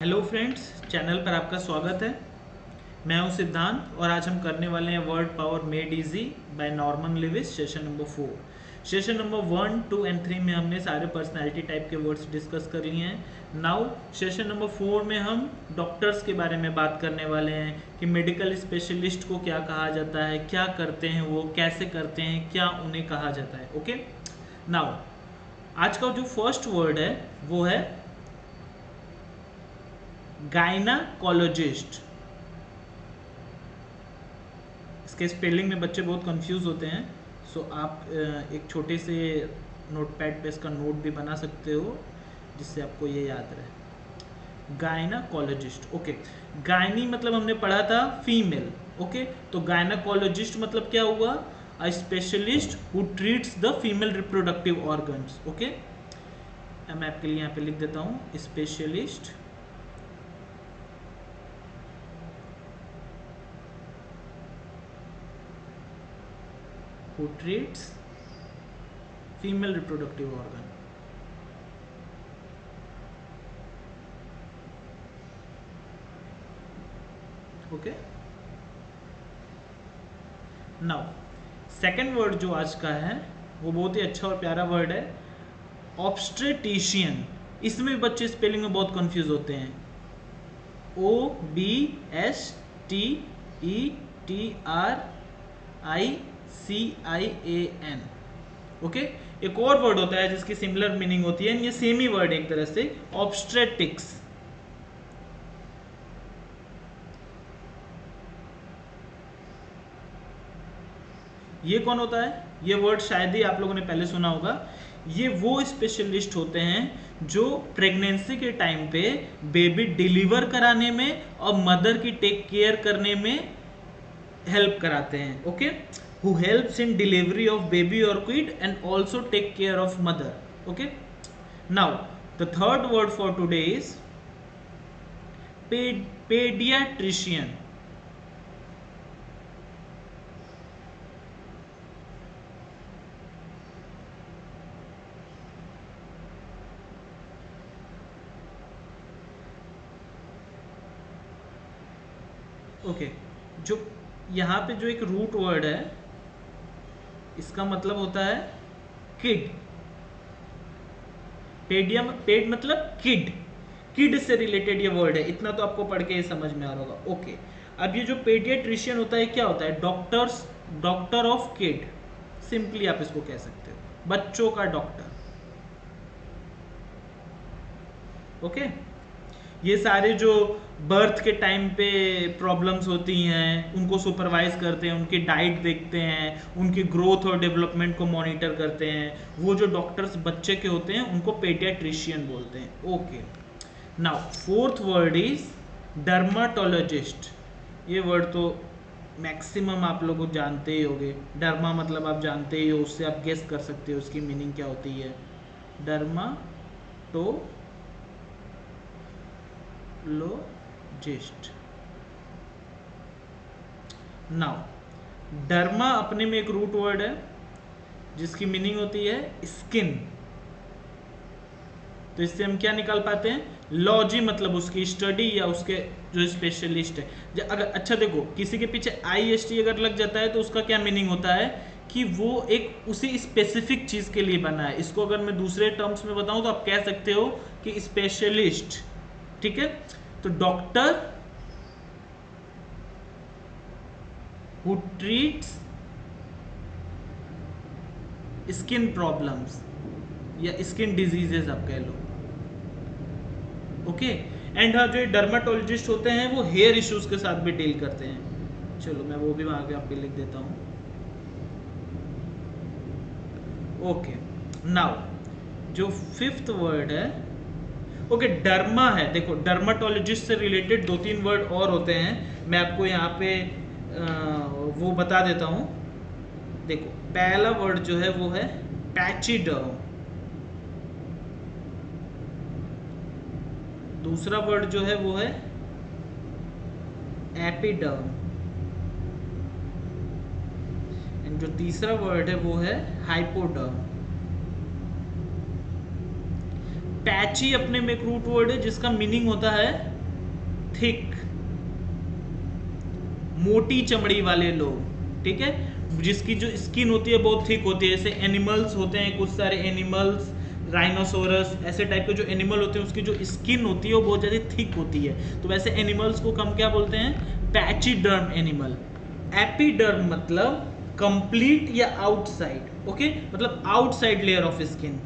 Hello friends, channel पर आपका स्वागत है। मैं हूं सिद्धांत और आज हम करने वाले हैं word power made easy by Norman Lewis session number 4। Session number 1, 2 and 3 में हमने सारे पर्सनालिटी टाइप के वर्ड्स डिस्कस कर लिए हैं। नाउ सेशन नंबर 4 में हम डॉक्टर्स के बारे में बात करने वाले हैं कि मेडिकल स्पेशलिस्ट को क्या कहा जाता है, क्या करते हैं वो, कैसे करते हैं, क्या उन्हें कहा जाता है। ओके, नाउ आज का जो फर्स्ट वर्ड है वो है गायनाकोलॉजिस्ट। इसके स्पेलिंग में बच्चे बहुत कंफ्यूज होते हैं, सो आप एक छोटे से नोटपैड पे इसका नोट भी बना सकते हो जिससे आपको ये याद रहे। Gynaecologist, okay. गायनी मतलब हमने पढ़ा था फीमेल, ओके। तो गायनाकोलॉजिस्ट मतलब क्या हुआ? A specialist who treats the female reproductive organs, okay. मैं आपके लिए यहाँ पे लिख देता हूँ, specialist who treats female reproductive organ. Okay, now second word जो आज का है वो बहुत ही अच्छा और प्यारा वर्ड है, ऑब्स्टेट्रिशियन। इसमें बच्चे स्पेलिंग में बहुत कंफ्यूज होते हैं। OBSTETRICIAN, okay. एक और वर्ड होता है जिसकी सिमिलर मीनिंग होती है, ये सेम ही वर्ड एक तरह से, ऑब्स्टेटिक्स। ये कौन होता है? ये वर्ड शायद ही आप लोगों ने पहले सुना होगा। ये वो स्पेशलिस्ट होते हैं जो प्रेगनेंसी के टाइम पे बेबी डिलीवर कराने में और मदर की टेक केयर करने में हेल्प कराते हैं, okay. Who helps in delivery of baby और kid and also take care of mother, okay. Now the third word for today is paediatrician. Okay, जो यहाँ पे जो एक रूट वर्ड है इसका मतलब होता है किड। पेड मतलब किड, किड से रिलेटेड ये वर्ड है। इतना तो आपको पढ़ के ही समझ में आ रहा होगा, ओके। अब ये जो पेडियाट्रिशियन होता है क्या होता है? डॉक्टर ऑफ किड, सिंपली आप इसको कह सकते हो, बच्चों का डॉक्टर, ओके। ये सारे जो बर्थ के टाइम पे प्रॉब्लम्स होती हैं उनको सुपरवाइज करते हैं, उनकी डाइट देखते हैं, उनकी ग्रोथ और डेवलपमेंट को मॉनिटर करते हैं। वो जो डॉक्टर्स बच्चे के होते हैं उनको पेडियाट्रिशियन बोलते हैं, okay. Now fourth word is dermatologist. ये वर्ड तो मैक्सिमम आप लोग जानते ही होंगे। डर्मा मतलब आप जानते ही हो, उससे आप गेस कर सकते हो उसकी मीनिंग क्या होती है। डर्माटोलॉजिस्ट। नाउ डर्मा अपने में एक रूट वर्ड है जिसकी मीनिंग होती है स्किन। तो इससे हम क्या निकाल पाते हैं? लॉजी मतलब उसकी स्टडी या उसके जो स्पेशलिस्ट है। अगर अच्छा देखो, किसी के पीछे IST अगर लग जाता है तो उसका क्या मीनिंग होता है कि वो एक उसी स्पेसिफिक चीज के लिए बना है। इसको अगर मैं दूसरे टर्म्स में बताऊं तो आप कह सकते हो कि स्पेशलिस्ट, ठीक है। तो doctor who treats skin problems या स्किन डिजीजेस आप कह लो, ओके। एंड हाँ, जो डर्माटोलॉजिस्ट होते हैं वो हेयर इश्यूज के साथ भी डील करते हैं। चलो मैं वो भी आगे आपके लिख देता हूँ, ओके। नाउ जो फिफ्थ वर्ड है, ओके, डर्मा है। देखो, डर्माटोलॉजिस्ट से रिलेटेड 2-3 वर्ड और होते हैं, मैं आपको यहाँ पे वो बता देता हूँ। देखो, पहला वर्ड जो है वो है पैचिडर्म, दूसरा वर्ड जो है वो है एपिडर्म, एंड जो तीसरा वर्ड है वो है हाइपोडर्म। पैची अपने में एक रूट वर्ड है जिसका मीनिंग होता है थिक, मोटी चमड़ी वाले लोग, ठीक है, जिसकी जो स्किन होती है बहुत थिक होती है। जैसे एनिमल्स होते हैं, कुछ सारे एनिमल्स, राइनोसोरस, ऐसे टाइप के जो एनिमल होते हैं उसकी जो स्किन होती है वो बहुत ज़्यादा थिक होती है। तो वैसे एनिमल्स को हम क्या बोलते हैं? पैचीडर्म एनिमल। एपिडर्म मतलब कंप्लीट या आउटसाइड, ओके, मतलब आउटसाइड लेयर ऑफ स्किन।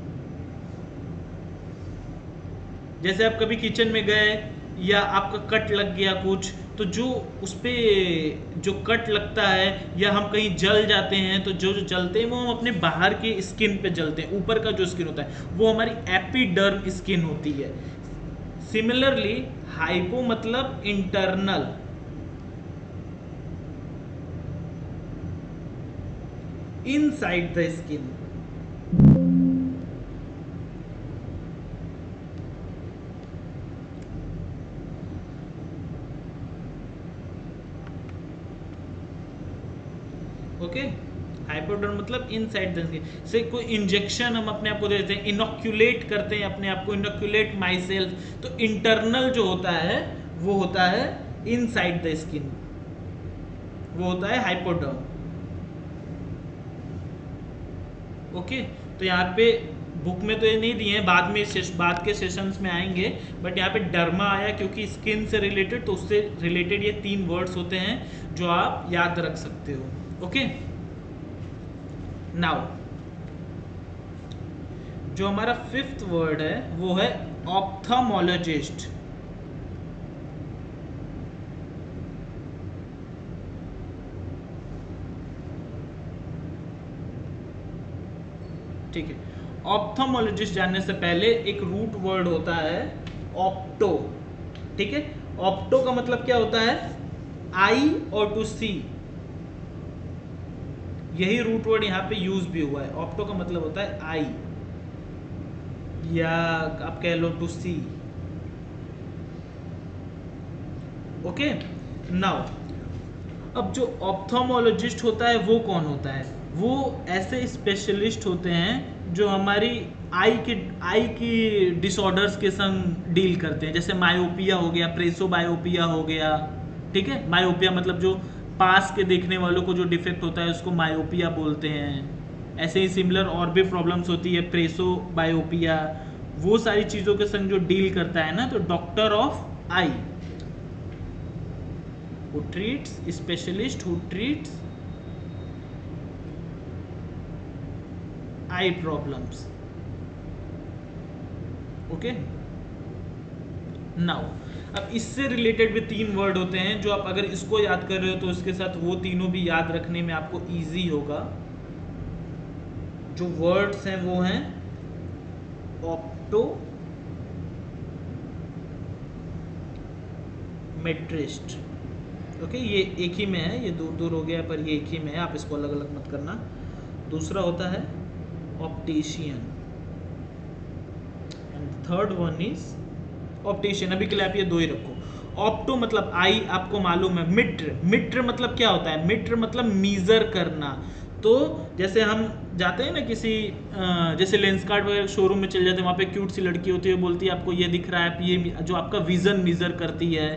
जैसे आप कभी किचन में गए या आपका कट लग गया कुछ, तो जो उस पे जो कट लगता है या हम कहीं जल जाते हैं तो जो जो जलते हैं वो हम अपने बाहर के स्किन पे जलते हैं। ऊपर का जो स्किन होता है वो हमारी एपिडर्म स्किन होती है। सिमिलरली हाइपो मतलब internal, inside the skin. Okay, hypoderm मतलब इनसाइड द स्किन। से कोई इंजेक्शन हम अपने आप को देते हैं, इनोक्यूलेट करते हैं अपने आप को, इनोक्यूलेट माई सेल्फ। तो इंटरनल जो होता है वो होता है इनसाइड द स्किन, वो होता है हाइपोडर्म। ओके, तो यहाँ पे बुक में तो ये नहीं दिए हैं, बाद में बाद के सेशंस में आएंगे, बट यहाँ पे डर्मा आया क्योंकि स्किन से रिलेटेड, तो उससे रिलेटेड ये 3 वर्ड्स होते हैं जो आप याद रख सकते हो। ओके, नाउ जो हमारा 5th वर्ड है वो है ऑप्थेमोलॉजिस्ट। ठीक है, ऑप्थेमोलॉजिस्ट जानने से पहले एक रूट वर्ड होता है ऑप्टो। ठीक है, ऑप्टो का मतलब क्या होता है? आई और टू सी। यही रूट वर्ड यहाँ पे यूज भी हुआ है। ऑप्टो का मतलब होता है आई, या आप कह लो टू सी। ओके, नाउ अब जो ऑप्थेमोलॉजिस्ट होता है वो कौन होता है? वो ऐसे स्पेशलिस्ट होते हैं जो हमारी आई की डिसऑर्डर्स के संग डील करते हैं। जैसे मायोपिया हो गया, प्रेसोबायोपिया हो गया। ठीक है, मायोपिया मतलब जो पास के देखने वालों को जो डिफेक्ट होता है उसको मायोपिया बोलते हैं। ऐसे ही सिमिलर और भी प्रॉब्लम्स होती है, प्रेसोबायोपिया। वो सारी चीज़ों के संग जो डील करता है ना, तो doctor of I, who treats, specialist who treats eye problems. Okay, now अब इससे रिलेटेड भी 3 वर्ड होते हैं जो आप अगर इसको याद कर रहे हो तो इसके साथ वो तीनों भी याद रखने में आपको इजी होगा। जो वर्ड्स हैं वो हैं ऑप्टो मेट्रिस्ट। ओके, ये एक ही में है, ये दूर दूर हो गया पर ये एक ही में है, आप इसको अलग अलग मत करना। दूसरा होता है optician, and third one is optician. अभी के लिए आप ये 2 ही रखो। ऑप्टो मतलब आई, आपको मालूम है। मिट्र, मिट्र मतलब क्या होता है? मिट्र मतलब मीजर करना। तो जैसे हम जाते हैं ना किसी जैसे लेंस कार्ड वगैरह शोरूम में चले जाते हैं, वहाँ पे क्यूट सी लड़की होती है, बोलती है आपको ये दिख रहा है, ये जो आपका विजन मीजर करती है।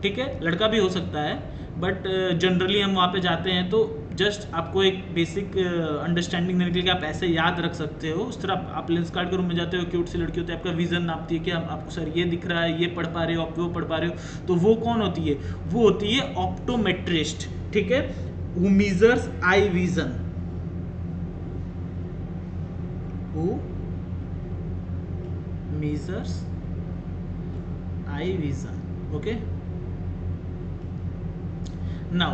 ठीक है, लड़का भी हो सकता है, बट जनरली हम वहाँ पे जाते हैं तो जस्ट आपको एक बेसिक अंडरस्टैंडिंग देने के लिए कि आप ऐसे याद रख सकते हो। उस तरह आप लेंस कार्ड के रूम में जाते हो, क्यूट सी लड़की होती है, आपका विजन नापती है कि आपको सर ये दिख रहा है, ये पढ़ पा रहे हो, आप वो पढ़ पा रहे हो। तो वो कौन होती है? वो होती है ऑप्टोमेट्रिस्ट। ठीक है, who measures eye vision, who measures eye vision. Okay, now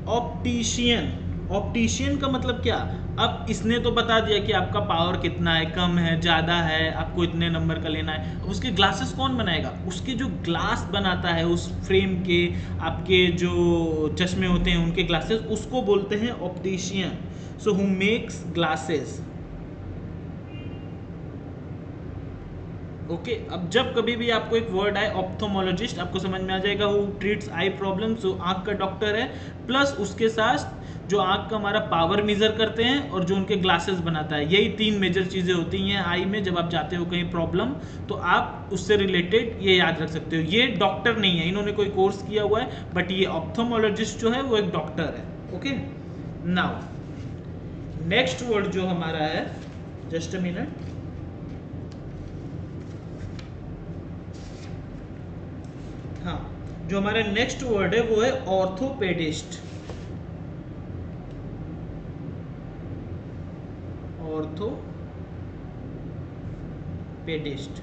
optician. Optician का मतलब क्या? अब इसने तो बता दिया कि आपका पावर कितना है, कम है, ज़्यादा है, आपको इतने नंबर का लेना है। अब उसके ग्लासेस कौन बनाएगा? उसके जो ग्लास बनाता है, उस फ्रेम के आपके जो चश्मे होते हैं उनके ग्लासेस, उसको बोलते हैं optician. So who makes glasses. Okay अब जब कभी भी आपको एक वर्ड आए ऑप्थोमोलॉजिस्ट, आपको समझ में आ जाएगा हु ट्रीट्स आई प्रॉब्लम, जो आंख का डॉक्टर है, प्लस उसके साथ जो आंख का हमारा पावर मेजर करते हैं और जो उनके ग्लासेस बनाता है। यही 3 मेजर चीजें होती हैं आई में। जब आप जाते हो कहीं प्रॉब्लम तो आप उससे रिलेटेड ये याद रख सकते हो। ये डॉक्टर नहीं है, इन्होंने कोई कोर्स किया हुआ है, बट ये ऑप्थोमोलॉजिस्ट जो है वो एक डॉक्टर है। ओके नाउ नेक्स्ट वर्ड जो हमारा है, जस्ट अ मिनट, हाँ, जो हमारा नेक्स्ट वर्ड है वो है ऑर्थोपेडिस्ट। ऑर्थोपेडिस्ट।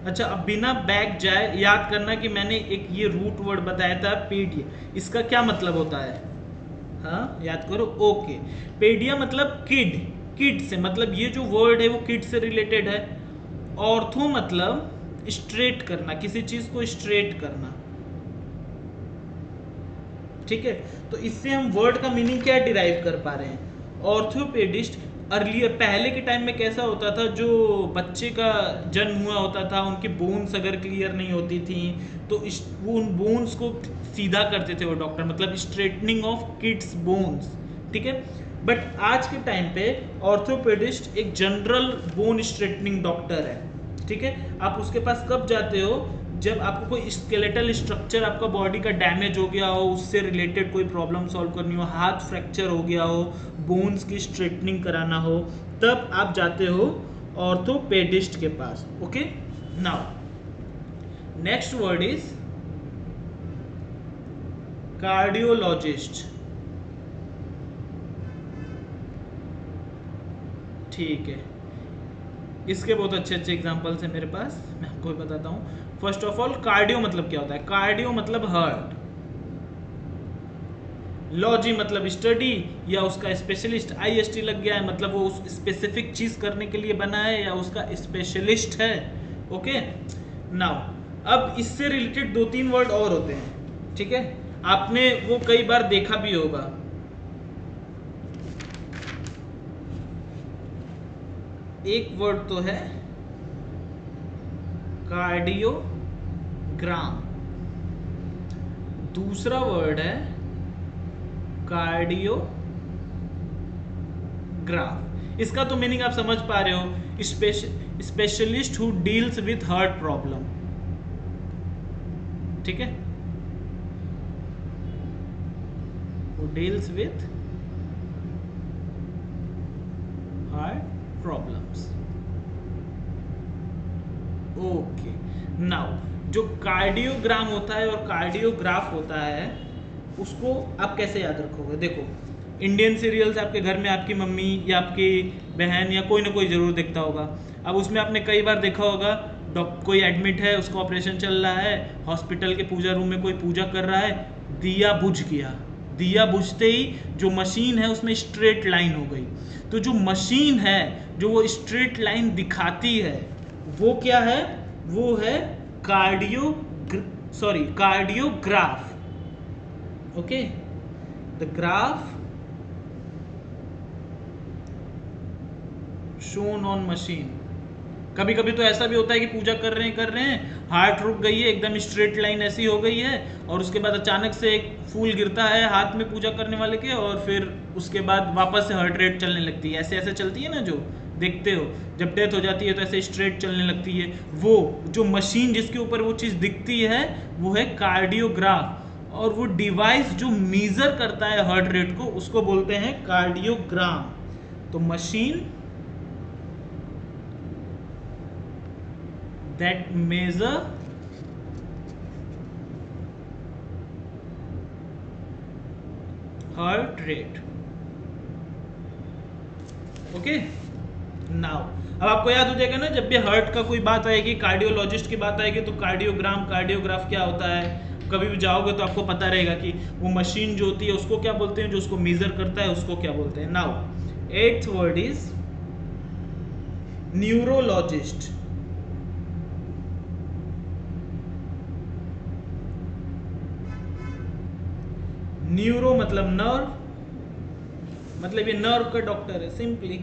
अच्छा अब बिना बैक जाए याद करना कि मैंने एक ये रूट वर्ड बताया था पेडिया, इसका क्या मतलब होता है? हाँ याद करो। ओके पेडिया मतलब किड, किड से मतलब ये जो वर्ड है वो किड से रिलेटेड है। ऑर्थो मतलब स्ट्रेट करना, किसी चीज को स्ट्रेट करना। ठीक है, तो इससे हम वर्ड का मीनिंग क्या डिराइव कर पा रहे हैं? ऑर्थोपेडिस्ट अर्लियर पहले के टाइम में कैसा होता था, जो बच्चे का जन्म हुआ होता था उनकी बोन्स अगर क्लियर नहीं होती थी तो वो उन बोन्स को सीधा करते थे वो डॉक्टर, मतलब स्ट्रेटनिंग ऑफ किड्स बोन्स। ठीक है, बट आज के टाइम पे ऑर्थोपेडिस्ट एक जनरल बोन स्ट्रेटनिंग डॉक्टर है। ठीक है, आप उसके पास कब जाते हो? जब आपको कोई स्केलेटल स्ट्रक्चर आपका बॉडी का डैमेज हो गया हो, उससे रिलेटेड कोई प्रॉब्लम सॉल्व करनी हो, हाथ फ्रैक्चर हो गया हो, बोन्स की स्ट्रेटनिंग कराना हो, तब आप जाते हो ऑर्थोपेडिस्ट के पास। Okay now next word is cardiologist. ठीक है, इसके बहुत अच्छे अच्छे एग्जांपल्स हैं मेरे पास, मैं आपको बताता हूँ। फर्स्ट ऑफ ऑल कार्डियो मतलब क्या होता है? कार्डियो मतलब हार्ट, लॉजी मतलब स्टडी या उसका स्पेशलिस्ट, आईएसटी लग गया है मतलब वो उस स्पेसिफिक चीज करने के लिए बना है या उसका स्पेशलिस्ट है। ओके नाउ अब इससे रिलेटेड 2-3 वर्ड और होते हैं। ठीक है, आपने वो कई बार देखा भी होगा। एक वर्ड तो है कार्डियोग्राम, दूसरा वर्ड है कार्डियोग्राफ। इसका तो मीनिंग आप समझ पा रहे हो, specialist who deals with heart problem. ठीक है, who deals with heart problems. Okay now जो कार्डियोग्राम होता है और कार्डियोग्राफ होता है उसको आप कैसे याद रखोगे? देखो इंडियन सीरियल्स आपके घर में आपकी मम्मी या आपकी बहन या कोई ना कोई जरूर देखता होगा। अब उसमें आपने कई बार देखा होगा कोई एडमिट है, उसका ऑपरेशन चल रहा है, हॉस्पिटल के पूजा रूम में कोई पूजा कर रहा है, दिया बुझ गया, दिया बुझते ही जो मशीन है उसमें स्ट्रेट लाइन हो गई। तो जो मशीन है जो वो स्ट्रेट लाइन दिखाती है वो क्या है? वो है cardiograph. Okay the graph shown on machine. कभी कभी तो ऐसा भी होता है कि पूजा कर रहे हैं हार्ट रुक गई है, एकदम स्ट्रेट लाइन ऐसी हो गई है और उसके बाद अचानक से एक फूल गिरता है हाथ में पूजा करने वाले के और फिर उसके बाद वापस से हार्ट रेट चलने लगती है। ऐसे ऐसे चलती है ना, जो देखते हो जब डेथ हो जाती है तो ऐसे स्ट्रेट चलने लगती है। वो जो मशीन जिसके ऊपर वो चीज़ दिखती है वो है कार्डियोग्राफ, और वो डिवाइस जो मेजर करता है हार्ट रेट को उसको बोलते हैं कार्डियोग्राम। तो machine that measure heart rate। Okay now अब आपको याद हो जाएगा ना, जब भी हार्ट का कोई बात आएगी, कार्डियोलॉजिस्ट की बात आएगी तो कार्डियोग्राम कार्डियोग्राफ क्या होता है। कभी भी जाओगे तो आपको पता रहेगा कि वो मशीन जो होती है उसको क्या बोलते हैं, जो उसको मेजर करता है उसको क्या बोलते हैं। Now 8th word is neurologist. Neuro मतलब नर्व, मतलब ये नर्व का डॉक्टर है। सिंपली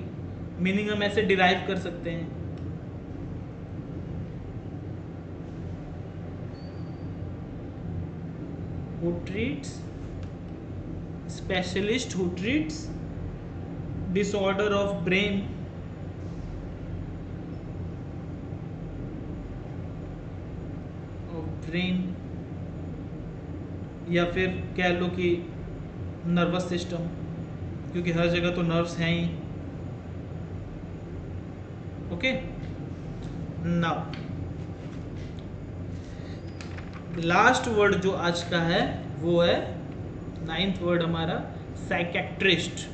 मीनिंग हम ऐसे डिराइव कर सकते हैं। who treats specialist who treats disorder of brain या फिर कह लो कि नर्वस सिस्टम, क्योंकि हर जगह तो नर्व्स हैं ही। ओके, नाउ लास्ट वर्ड जो आज का है वो है 9th वर्ड हमारा साइकेट्रिस्ट।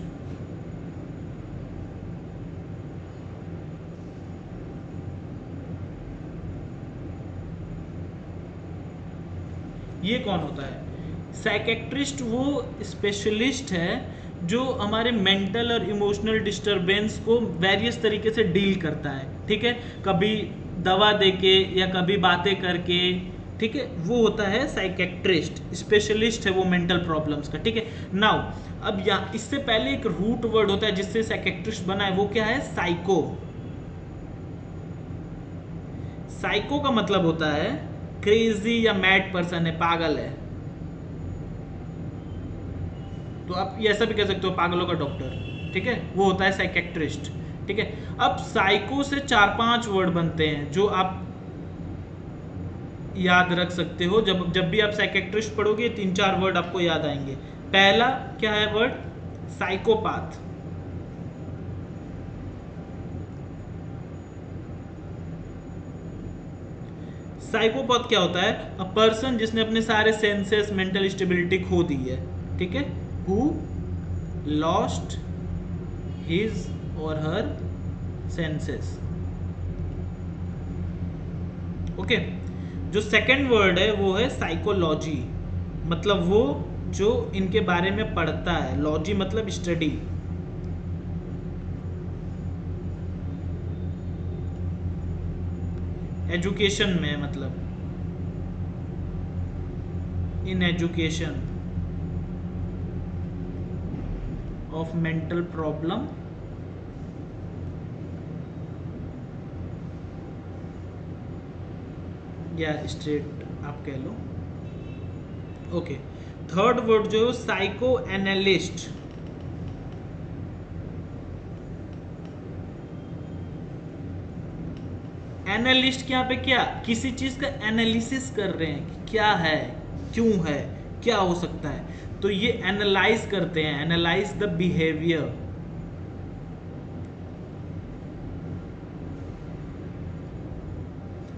ये कौन होता है? साइकेट्रिस्ट वो स्पेशलिस्ट है जो हमारे मेंटल और इमोशनल डिस्टरबेंस को वेरियस तरीके से डील करता है, ठीक है, कभी दवा देके या कभी बातें करके, ठीक है, वो होता है साइकेट्रिस्ट, स्पेशलिस्ट है वो मेंटल प्रॉब्लम्स का, ठीक है। नाउ अब यहाँ इससे पहले एक रूट वर्ड होता है जिससे साइकेट्रिस्ट बना है, वो क्या है? साइको। साइको का मतलब होता है क्रेजी या मैड पर्सन है, पागल है। तो आप ये ऐसा भी कह सकते हो पागलों का डॉक्टर, ठीक है, वो होता है साइकेट्रिस्ट, ठीक है। अब साइको से 4-5 वर्ड बनते हैं जो आप याद रख सकते हो। जब भी आप साइकेट्रिस्ट पढ़ोगे 3-4 वर्ड आपको याद आएंगे। पहला क्या है वर्ड? साइकोपाथ। साइकोपाथ क्या होता है? अ पर्सन जिसने अपने सारे सेंसेस, मेंटल स्टेबिलिटी खो दी है, ठीक है, हु लॉस्ट हिज और हर सेंसेस। ओके, जो सेकंड वर्ड है वो है साइकोलॉजी, मतलब वो जो इनके बारे में पढ़ता है। लॉजी मतलब स्टडी। एजुकेशन में, मतलब in education of mental problem या स्टेट आप कह लो। ओके, थर्ड वर्ड जो साइको एनालिस्ट। एनालिस्ट क्या पे क्या? किसी चीज का एनालिसिस कर रहे हैं कि क्या है, क्यों है, क्या हो सकता है, तो ये एनालाइज करते हैं, एनालाइज द बिहेवियर।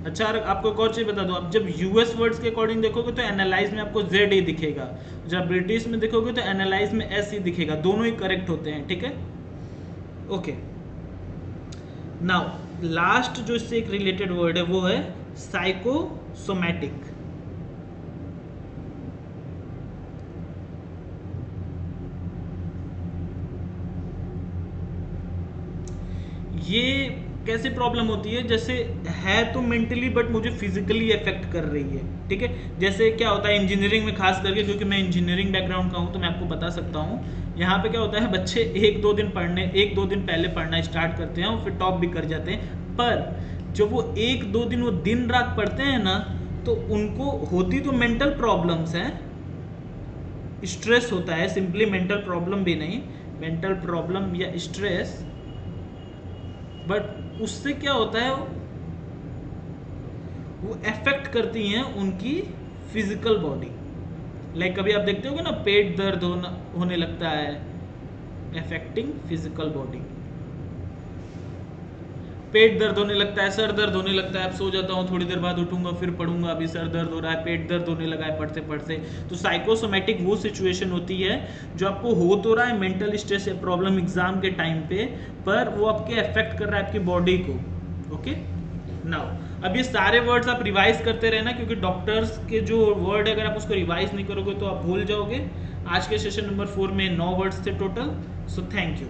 अच्छा, आपको एक और चीज बता दो, आप जब यूएस वर्ड्स के अकॉर्डिंग देखोगे तो एनालाइज में आपको जेड ही दिखेगा, जब ब्रिटिश में देखोगे तो एनालाइज में एस ही दिखेगा, दोनों ही करेक्ट होते हैं, ठीक है। ओके, नाउ लास्ट जो इससे एक रिलेटेड वर्ड है वो है साइकोसोमैटिक। ये कैसे प्रॉब्लम होती है? जैसे है तो मेंटली बट मुझे फिजिकली इफेक्ट कर रही है, ठीक है। जैसे क्या होता है इंजीनियरिंग में, खास करके क्योंकि मैं इंजीनियरिंग बैकग्राउंड का हूँ तो मैं आपको बता सकता हूँ। यहाँ पे क्या होता है, बच्चे 1-2 दिन पहले पढ़ना स्टार्ट करते हैं और फिर टॉप भी कर जाते हैं, पर जब वो 1-2 दिन वो दिन रात पढ़ते हैं ना, तो उनको होती तो मेंटल प्रॉब्लम्स हैं, स्ट्रेस होता है, सिंपली मेंटल प्रॉब्लम भी नहीं, मेंटल प्रॉब्लम या स्ट्रेस, बट उससे क्या होता है वो अफेक्ट करती हैं उनकी फिजिकल बॉडी। लाइक कभी आप देखते होगे ना, पेट दर्द होने लगता है, अफेक्टिंग फिजिकल बॉडी। पेट दर्द होने लगता है, सर दर्द होने लगता है, अब सो जाता हूँ, थोड़ी देर बाद उठूंगा फिर पढ़ूंगा, अभी सर दर्द हो रहा है, पेट दर्द होने लगा है पढ़ते पढ़ते। तो साइकोसोमैटिक वो सिचुएशन होती है जो आपको हो तो रहा है मेंटल स्ट्रेस या प्रॉब्लम एग्जाम के टाइम पे, पर वो आपके अफेक्ट कर रहा है आपकी बॉडी को। ओके, नाउ अब ये सारे वर्ड्स आप रिवाइज करते रहना, क्योंकि डॉक्टर्स के जो वर्ड अगर आप उसको रिवाइज नहीं करोगे तो आप भूल जाओगे। आज के सेशन नंबर 4 में 9 वर्ड्स थे टोटल। So thank you.